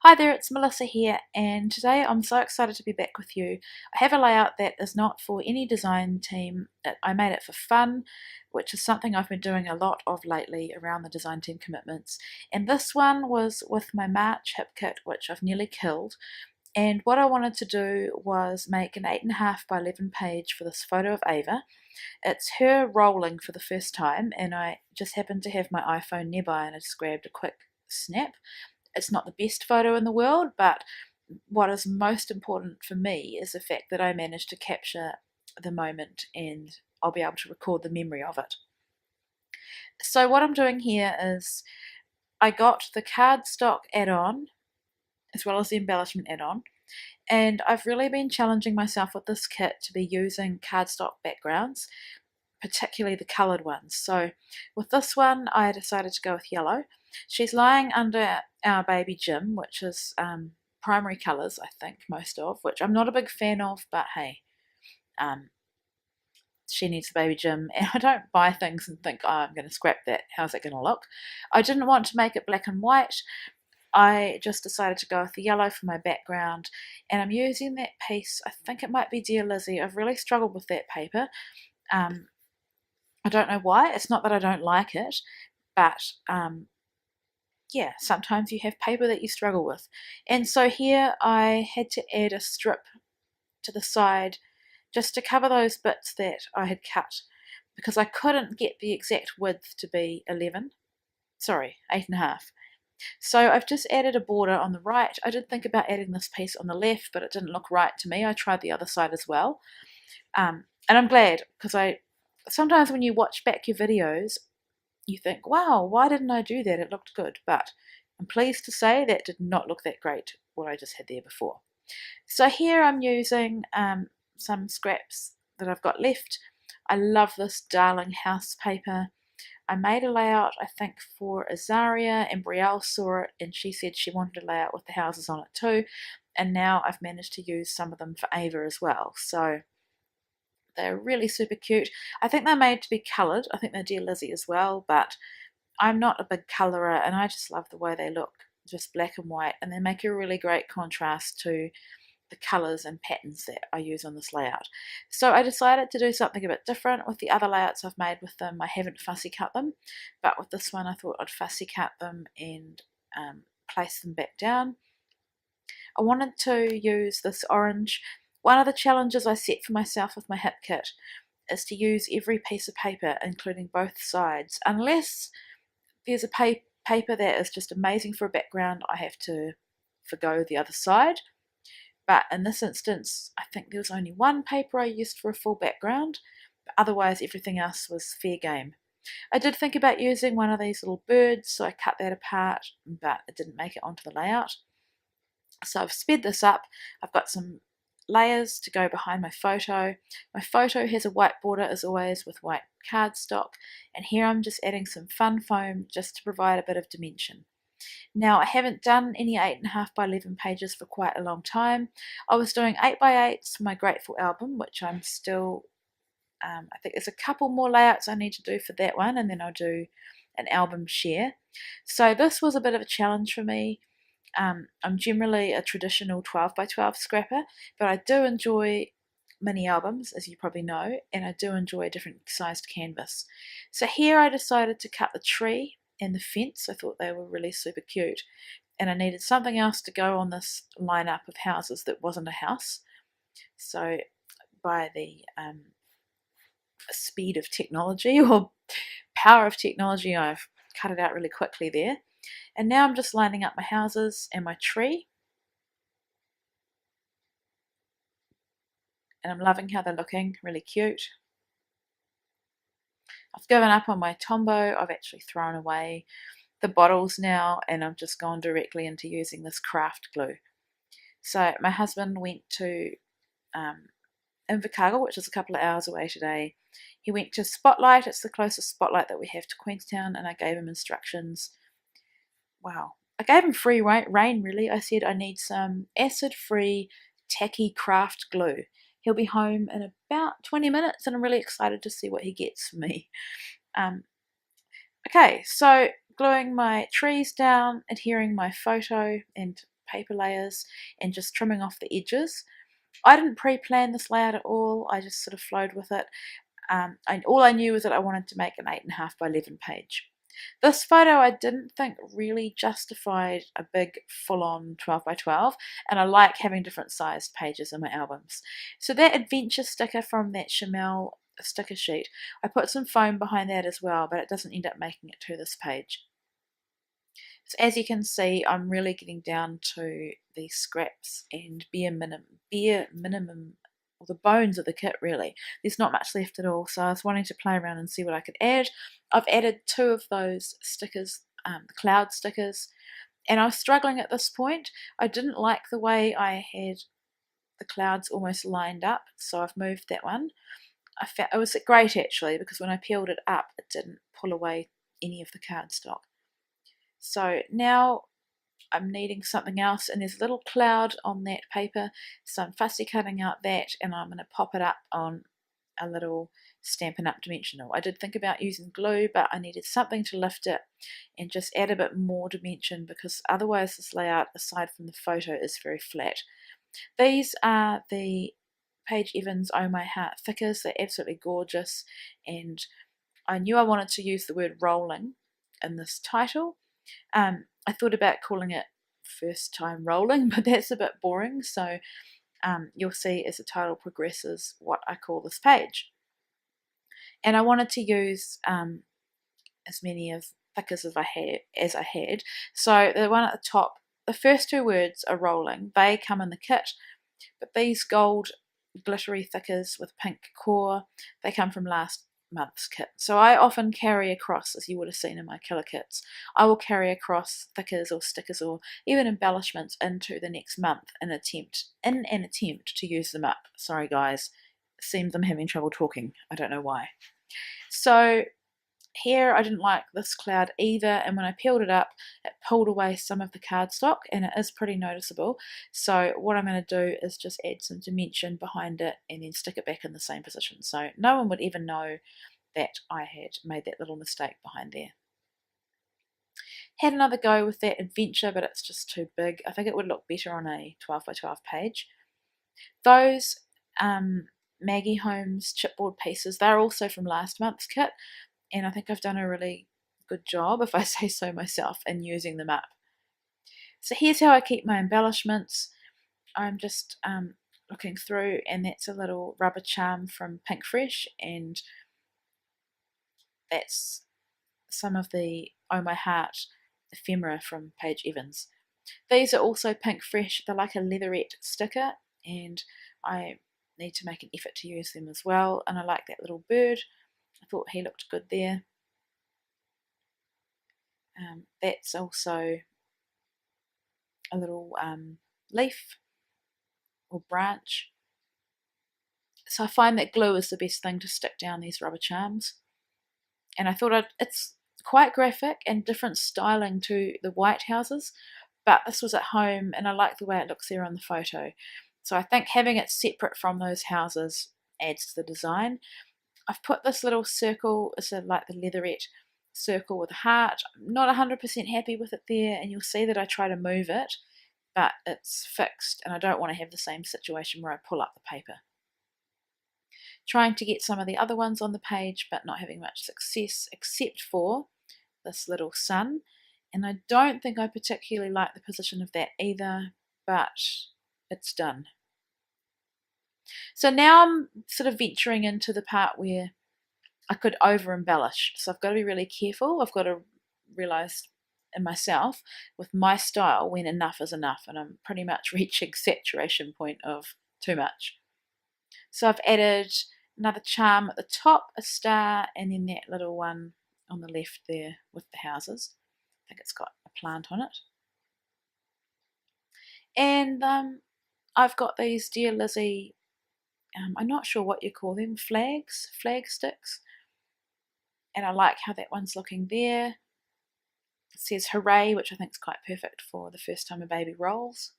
Hi there, it's Melissa here, and today I'm so excited to be back with you. I have a layout that is not for any design team. I made it for fun, which is something I've been doing a lot of lately around the design team commitments. And this one was with my March hip kit, which I've nearly killed. And what I wanted to do was make an 8.5 by 11 page for this photo of Ava. It's her rolling for the first time, and I just happened to have my iPhone nearby and I just grabbed a quick snap. It's not the best photo in the world, but what is most important for me is the fact that I managed to capture the moment and I'll be able to record the memory of it. So what I'm doing here is I got the cardstock add-on as well as the embellishment add-on, and I've really been challenging myself with this kit to be using cardstock backgrounds, particularly the coloured ones. So with this one I decided to go with yellow. She's lying under our baby Jim, which is primary colours, I think, most of, which I'm not a big fan of, but hey, she needs the baby Jim, and I don't buy things and think, oh, I'm going to scrap that, how's it going to look? I didn't want to make it black and white. I just decided to go with the yellow for my background, and I'm using that piece, I think it might be Dear Lizzie. I've really struggled with that paper. I don't know why. It's not that I don't like it, but yeah, sometimes you have paper that you struggle with. And so here I had to add a strip to the side just to cover those bits that I had cut, because I couldn't get the exact width to be 11. Sorry, 8.5. So I've just added a border on the right. I did think about adding this piece on the left, but it didn't look right to me. I tried the other side as well. And I'm glad, because sometimes when you watch back your videos, you think, wow, why didn't I do that? It looked good. But I'm pleased to say that did not look that great, what I just had there before. So here I'm using some scraps that I've got left. I love this Darling House paper. I made a layout, I think, for Azaria, and Brielle saw it and she said she wanted a layout with the houses on it too. And now I've managed to use some of them for Ava as well. So they're really super cute. I think they're made to be coloured. I think they're Dear Lizzie as well, but I'm not a big colourer and I just love the way they look, just black and white, and they make a really great contrast to the colours and patterns that I use on this layout. So I decided to do something a bit different with the other layouts I've made with them. I haven't fussy cut them, but with this one I thought I'd fussy cut them and place them back down. I wanted to use this orange. One of the challenges I set for myself with my hip kit is to use every piece of paper, including both sides. Unless there's a paper that is just amazing for a background, I have to forgo the other side. But in this instance, I think there was only one paper I used for a full background, but otherwise everything else was fair game. I did think about using one of these little birds, so I cut that apart, but it didn't make it onto the layout. So I've sped this up. I've got some layers to go behind my photo. My photo has a white border as always with white cardstock, and here I'm just adding some fun foam just to provide a bit of dimension. Now I haven't done any 8.5 by 11 pages for quite a long time. I was doing 8 by 8s for my Grateful album, which I'm still, I think there's a couple more layouts I need to do for that one, and then I'll do an album share. So this was a bit of a challenge for me. I'm generally a traditional 12 by 12 scrapper, but I do enjoy mini albums, as you probably know, and I do enjoy a different sized canvas. So here I decided to cut the tree and the fence. I thought they were really super cute, and I needed something else to go on this lineup of houses that wasn't a house. So by the speed of technology or power of technology, I've cut it out really quickly there. And now I'm just lining up my houses and my tree. And I'm loving how they're looking, really cute. I've given up on my Tombow. I've actually thrown away the bottles now, and I've just gone directly into using this craft glue. So my husband went to Invercargill, which is a couple of hours away today. He went to Spotlight. It's the closest Spotlight that we have to Queenstown, and I gave him instructions. Wow. I gave him free rein, really. I said I need some acid-free tacky craft glue. He'll be home in about 20 minutes, and I'm really excited to see what he gets for me. Okay, so gluing my trees down, adhering my photo, and paper layers and just trimming off the edges. I didn't pre-plan this layout at all, I just sort of flowed with it. All I knew was that I wanted to make an 8.5 by 11 page. This photo I didn't think really justified a big full-on 12 by 12, and I like having different sized pages in my albums. So that adventure sticker from that Chamel sticker sheet, I put some foam behind that as well, but it doesn't end up making it to this page. So as you can see, I'm really getting down to the scraps and bare minimum, or the bones of the kit really. There's not much left at all, so I was wanting to play around and see what I could add. I've added 2 of those stickers, the cloud stickers, and I was struggling at this point. I didn't like the way I had the clouds almost lined up, so I've moved that one. I found it was great actually, because when I peeled it up, it didn't pull away any of the cardstock. So now I'm needing something else, and there's a little cloud on that paper, so I'm fussy cutting out that, and I'm going to pop it up on a little Stampin' Up! Dimensional. I did think about using glue, but I needed something to lift it and just add a bit more dimension, because otherwise this layout, aside from the photo, is very flat. These are the Paige Evans Oh My Heart thickers. They're absolutely gorgeous, and I knew I wanted to use the word rolling in this title. I thought about calling it First Time Rolling, but that's a bit boring, so you'll see as the title progresses what I call this page. And I wanted to use as many of thickers as I had. So the one at the top, the first 2 words are rolling. They come in the kit, but these gold glittery thickers with pink core, they come from last month's kit. So I often carry across, as you would have seen in my killer kits, I will carry across thickers or stickers or even embellishments into the next month in an attempt to use them up. Sorry guys, it seems I'm having trouble talking. I don't know why. So here I didn't like this cloud either, and when I peeled it up, it pulled away some of the cardstock, and it is pretty noticeable. So what I'm going to do is just add some dimension behind it and then stick it back in the same position, so no one would ever know that I had made that little mistake behind there. Had another go with that adventure, but it's just too big. I think it would look better on a 12 by 12 page. Those Maggie Holmes chipboard pieces, they're also from last month's kit, and I think I've done a really good job, if I say so myself, in using them up. So here's how I keep my embellishments. I'm just looking through, and that's a little rubber charm from Pinkfresh, and that's some of the Oh My Heart ephemera from Paige Evans. These are also Pinkfresh. They're like a leatherette sticker, and I need to make an effort to use them as well, and I like that little bird. I thought he looked good there. That's also a little leaf or branch. So I find that glue is the best thing to stick down these rubber charms. And I thought it's quite graphic and different styling to the white houses, but this was at home and I like the way it looks there on the photo. So I think having it separate from those houses adds to the design. I've put this little circle, it's like the leatherette circle with a heart. I'm not 100% happy with it there, and you'll see that I try to move it, but it's fixed, and I don't want to have the same situation where I pull up the paper. Trying to get some of the other ones on the page, but not having much success, except for this little sun, and I don't think I particularly like the position of that either, but it's done. So now I'm sort of venturing into the part where I could over embellish, so I've got to be really careful. I've got to realise in myself with my style when enough is enough, and I'm pretty much reaching saturation point of too much. So I've added another charm at the top, a star, and then that little one on the left there with the houses. I think it's got a plant on it. And I've got these Dear Lizzie, I'm not sure what you call them, flag sticks. And I like how that one's looking there. It says hooray, which I think is quite perfect for the first time a baby rolls.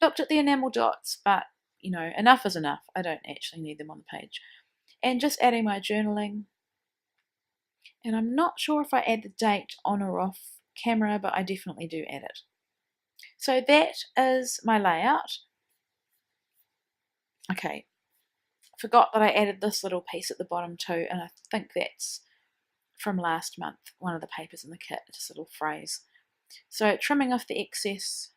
Looked at the enamel dots, but you know, enough is enough. I don't actually need them on the page. And just adding my journaling. And I'm not sure if I add the date on or off camera, but I definitely do add it. So that is my layout. Okay, forgot that I added this little piece at the bottom too, and I think that's from last month, one of the papers in the kit, just a little phrase. So trimming off the excess,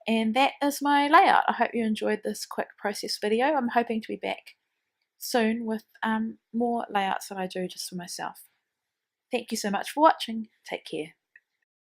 and that is my layout. I hope you enjoyed this quick process video. I'm hoping to be back soon with more layouts that I do just for myself. Thank you so much for watching. Take care.